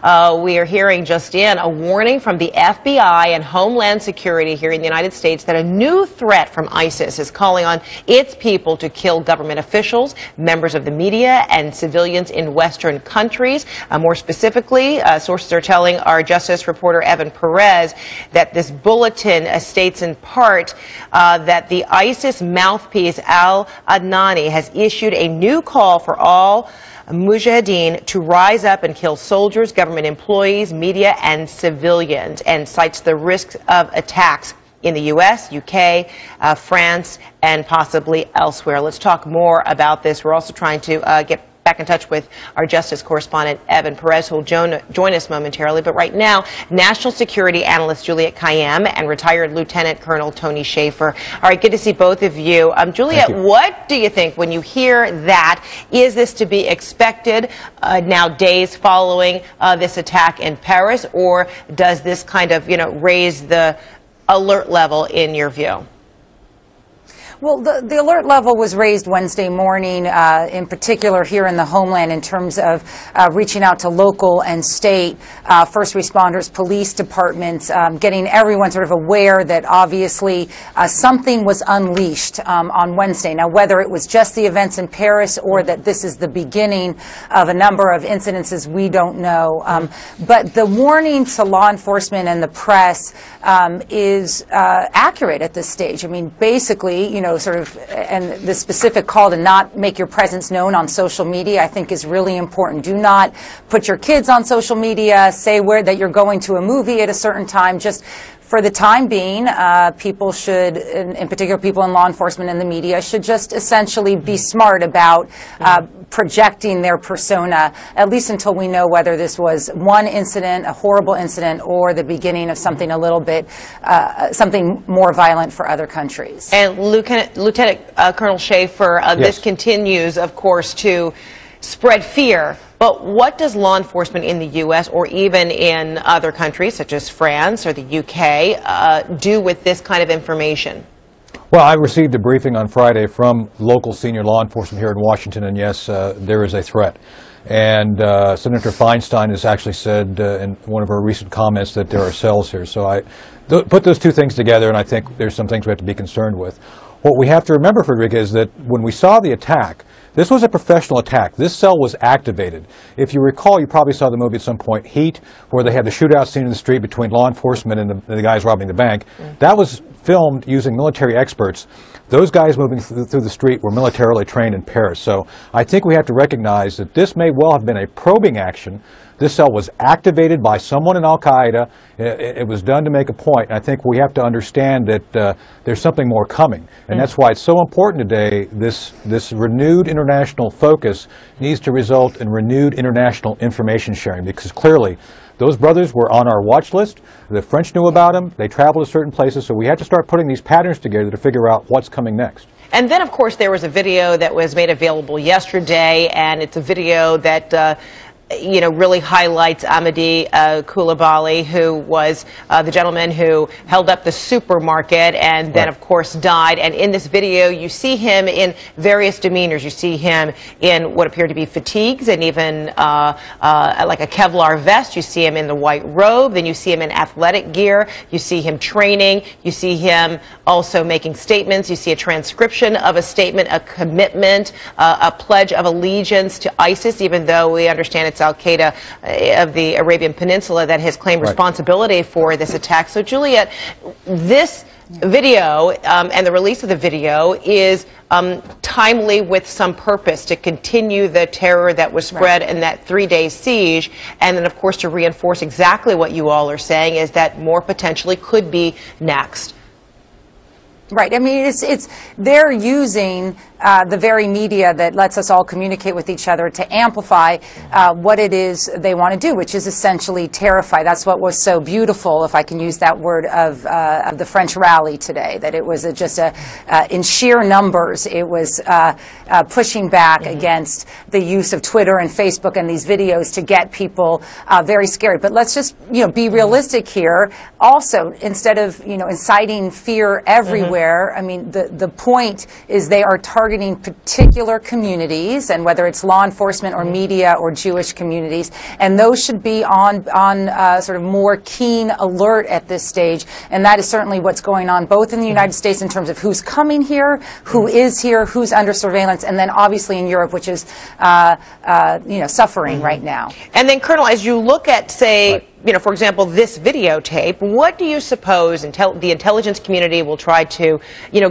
we are hearing just in a warning from the FBI and Homeland Security here in the United States that a new threat from ISIS is calling on its people to kill government officials, members of the media, and civilians in Western countries. More specifically, sources are telling our Justice reporter Evan Perez that this bulletin states in part that the ISIS mouthpiece al-Adnani has issued a new call for all Mujahedin to rise up and kill soldiers, government employees, media, and civilians, and cites the risks of attacks in the U.S., U.K., France, and possibly elsewhere. Let's talk more about this. We're also trying to get back in touch with our Justice correspondent, Evan Perez, who will join us momentarily. But right now, National Security Analyst Juliet Kayyem and retired Lieutenant Colonel Tony Shaffer. All right, good to see both of you. Juliet, what do you think when you hear that? Is this to be expected now days following this attack in Paris, or does this kind of, raise the alert level in your view? Well, the alert level was raised Wednesday morning, in particular here in the homeland, in terms of reaching out to local and state first responders, police departments, getting everyone sort of aware that obviously something was unleashed on Wednesday. Now, whether it was just the events in Paris or that this is the beginning of a number of incidences, we don't know. But the warning to law enforcement and the press is accurate at this stage. I mean, basically, and the specific call to not make your presence known on social media, I think, is really important. Do not put your kids on social media, say that you're going to a movie at a certain time. Just for the time being, people should, in particular people in law enforcement and the media, should just essentially be smart about projecting their persona, at least until we know whether this was one incident, a horrible incident, or the beginning of something a little bit, something more violent for other countries. And Lieutenant Colonel Shaffer, this continues, of course, to spread fear. But what does law enforcement in the U.S. or even in other countries, such as France or the U.K., do with this kind of information? Well, I received a briefing on Friday from local senior law enforcement here in Washington, and yes, there is a threat. And Senator Feinstein has actually said in one of her recent comments that there are cells here. So I put those two things together, and I think there's some things we have to be concerned with. What we have to remember, Frederica, is that when we saw the attack, this was a professional attack. This cell was activated. If you recall, you probably saw the movie at some point, Heat, where they had the shootout scene in the street between law enforcement and the guys robbing the bank. That was filmed using military experts. Those guys moving through the street were militarily trained in Paris. So I think we have to recognize that this may well have been a probing action. This cell was activated by someone in al-Qaeda. It was done to make a point. And I think we have to understand that there's something more coming. And that's why it's so important today, this renewed international focus needs to result in renewed international information sharing, because clearly those brothers were on our watch list. The French knew about them. They traveled to certain places. So we have to start putting these patterns together to figure out what's coming next. And then, of course, there was a video that was made available yesterday, and it's a video that really highlights Amadi Coulibaly, who was the gentleman who held up the supermarket and then, of course, died. And in this video, you see him in various demeanors. You see him in what appear to be fatigues and even like a Kevlar vest. You see him in the white robe. Then you see him in athletic gear. You see him training. You see him also making statements. You see a transcription of a statement, a commitment, a pledge of allegiance to ISIS, even though we understand it's al-Qaeda of the Arabian Peninsula that has claimed responsibility for this attack. So, Juliet, this video and the release of the video is timely with some purpose to continue the terror that was spread in that 3-day siege, and then, of course, to reinforce exactly what you all are saying, is that more potentially could be next. Right. I mean, they're using the very media that lets us all communicate with each other to amplify what it is they want to do, which is essentially terrify. That's what was so beautiful, if I can use that word, of the French rally today, that it was in sheer numbers, it was pushing back against the use of Twitter and Facebook and these videos to get people very scared. But let's just, be realistic here. Also, instead of, inciting fear everywhere, I mean, the point is they are targeting targeting particular communities, and whether it's law enforcement or media or Jewish communities, and those should be on sort of more keen alert at this stage. And that is certainly what's going on both in the United States in terms of who's coming here, who is here, who's under surveillance, and then obviously in Europe, which is suffering right now. And then, Colonel, as you look at, say, for example, this videotape, what do you suppose the intelligence community will try to,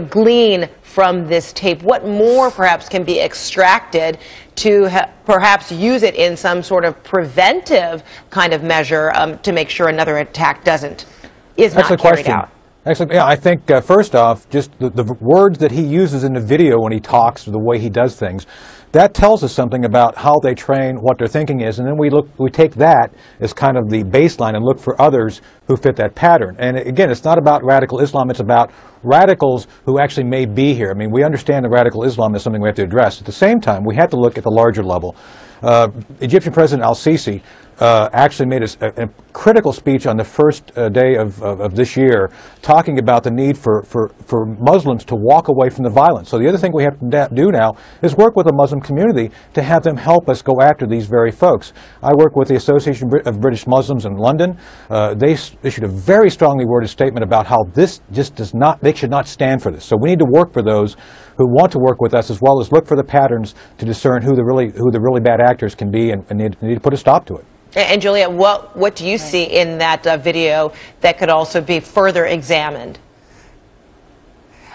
glean from this tape? What more, perhaps, can be extracted to perhaps use it in some sort of preventive kind of measure to make sure another attack is not carried out? Actually, yeah, I think, first off, just the words that he uses in the video when he talks, or the way he does things, that tells us something about how they train, what their thinking is, and then we take that as kind of the baseline and look for others who fit that pattern. And again, it's not about radical Islam, it's about radicals who actually may be here. I mean, we understand that radical Islam is something we have to address. At the same time, we have to look at the larger level. Egyptian President al-Sisi actually made a critical speech on the first day of this year, talking about the need for Muslims to walk away from the violence. So the other thing we have to do now is work with the Muslim community to have them help us go after these very folks. I work with the Association of British Muslims in London. They issued a very strongly worded statement about how this just they should not stand for this. So we need to work for those who want to work with us, as well as look for the patterns to discern who the really bad actors can be, and need to put a stop to it. And Juliet, what do you see in that video that could also be further examined?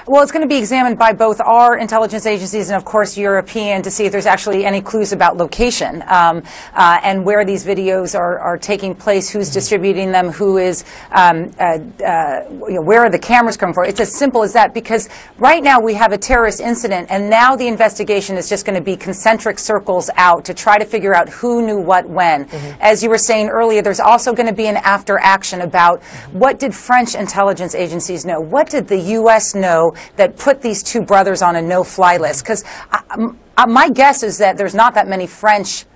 Well, it's going to be examined by both our intelligence agencies and, of course, European, to see if there's actually any clues about location and where these videos are taking place, who's distributing them, who is, where are the cameras coming from. It's as simple as that, because right now we have a terrorist incident, and now the investigation is just going to be concentric circles out to try to figure out who knew what when. As you were saying earlier, there's also going to be an after action about what did French intelligence agencies know, what did the U.S. know that put these two brothers on a no-fly list. Because my guess is that there's not that many French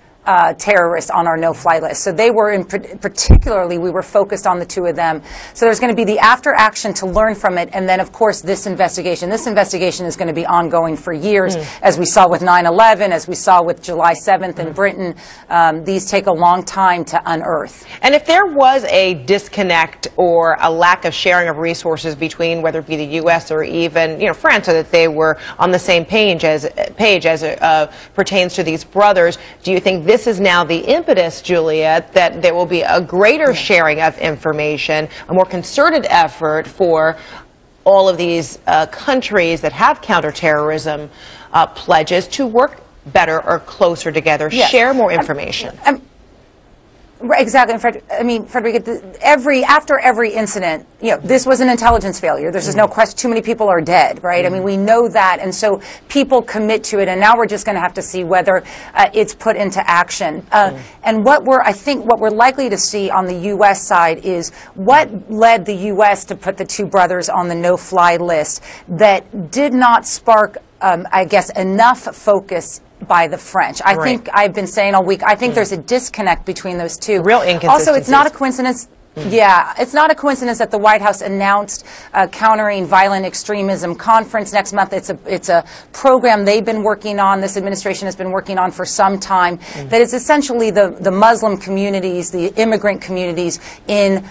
terrorists on our no-fly list. So they were, particularly, we were focused on the two of them. So there's going to be the after action to learn from it, and then, of course, this investigation. This investigation is going to be ongoing for years, as we saw with 9/11, as we saw with July 7th in Britain. These take a long time to unearth. And if there was a disconnect or a lack of sharing of resources between, whether it be the U.S. or even, France, so that they were on the same page as it pertains to these brothers, do you think this is now the impetus, Juliet, that there will be a greater sharing of information, a more concerted effort for all of these countries that have counterterrorism pledges to work better or closer together, share more information? Exactly. I mean, Frederica, after every incident, this was an intelligence failure. There's just no question. Too many people are dead, right? I mean, we know that, and so people commit to it, and now we're just going to have to see whether it's put into action. And I think what we're likely to see on the U.S. side is what led the U.S. to put the two brothers on the no-fly list that did not spark, I guess, enough focus by the French. I think I've been saying all week, I think there's a disconnect between those two. Real inconsistencies. Also, it's not a coincidence. Yeah, it's not a coincidence that the White House announced a Countering Violent Extremism conference next month. It's a program they've been working on, this administration has been working on for some time, that is essentially the Muslim communities, the immigrant communities in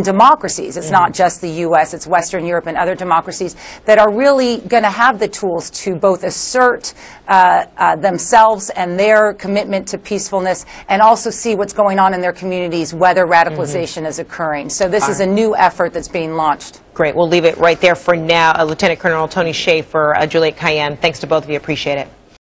democracies. It's not just the U.S., it's Western Europe and other democracies that are really going to have the tools to both assert themselves and their commitment to peacefulness, and also see what's going on in their communities, whether radicalization is occurring. So this is a new effort that's being launched. Great. We'll leave it right there for now. Lieutenant Colonel Tony Schaefer, Juliet Cayenne, thanks to both of you. Appreciate it.